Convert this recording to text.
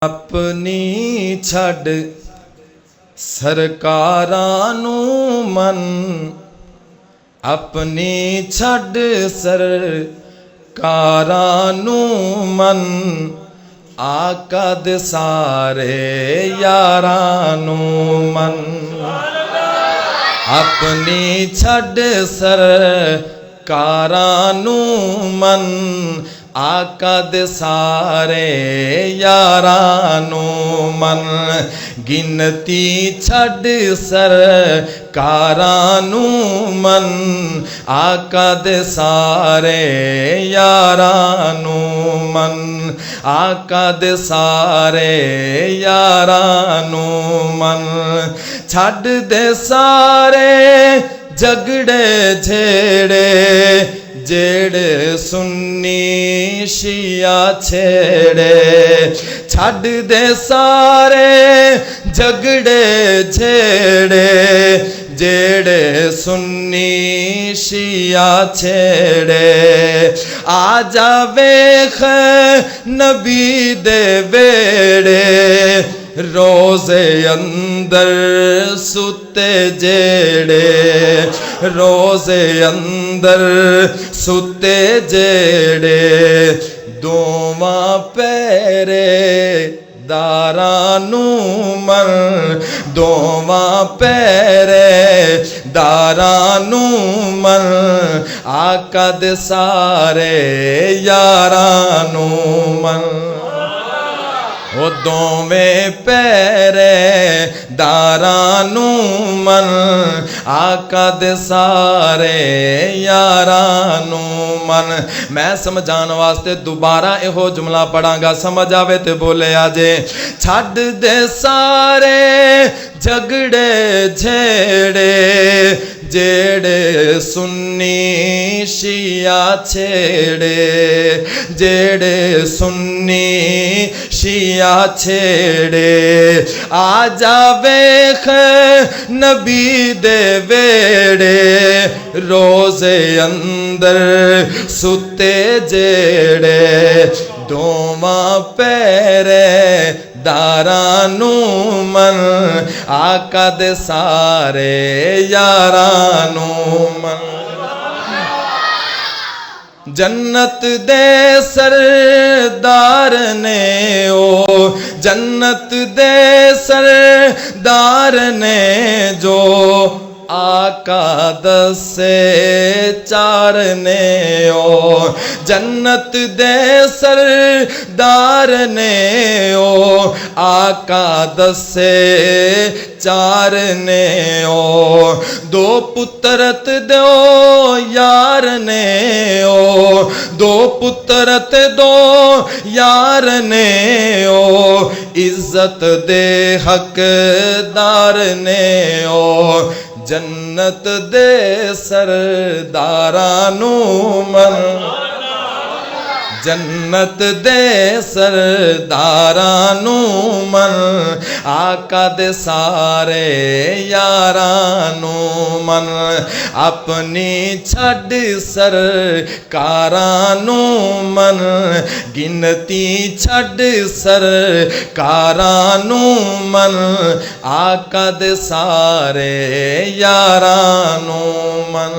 अपनी छड़ सरकारां नूं मन, अपनी छड़ सरकारां नूं मन, आका दे सारे यारां नूं मन। अपनी छड़ सरकारां नूं मन, आका दे सारे यारां नूं मन। गिनती छड़ सरकारां नूं मन, आका दे सारे यारां नूं मन। आका दे सारे यारां नूं मन। छड़ दे सारे झगड़े झेड़े, जेड़े सुन्नी शिया छेड़े। छड़ दे सारे झगड़े झेड़े, जेड़े सुन्नी शिया छेड़े। आ जा वेख नबी दे वेड़े, रोज़े अंदर सुते जेड़े। रोज़े अंदर सुते जेड़े, दोवां पैरे दारां नूं मन। दोवां पैरे दारां नूं मन, आका दे सारे यारां नूं मन। ओ दोवें पैरे दारां नूं मन, आका दे सारे यारां नूं मन। मैं समझाने वास्ते दोबारा इहो जुमला पढ़ांगा, समझ आवे ते बोले आजे। छड़ दे सारे झगड़े झेड़े, जेड़े सुन्नी शिया छेड़े। जेड़े सुन्नी शिया छेड़े, आ जा वेख नबी दे वेड़े, रोज़े अंदर सुते जेड़े। दोवां पैरे दारां नूं मन, आका दे सारे यारां नूं मन। जन्नत दे सरदार ने ओ, जन्नत दे सरदार ने जो आका दसे चार ने ओ। जन्नत दे सरदार ने ओ, आका दसे चार ने ओ। दो पुत्रत दो यार ने ओ, दो पुत्रत दो यार ने ओ। इज्जत दे हकदार ने ओ, जन्नत दे सरदारां नूं मन। जन्नत दे सरदारां नूं मन, आका दे सारे यारां नूं मन। अपनी छड़ सरकारां नूं मन, गिनती छड़ सरकारां नूं मन, आका दे सारे यारां नूं मन।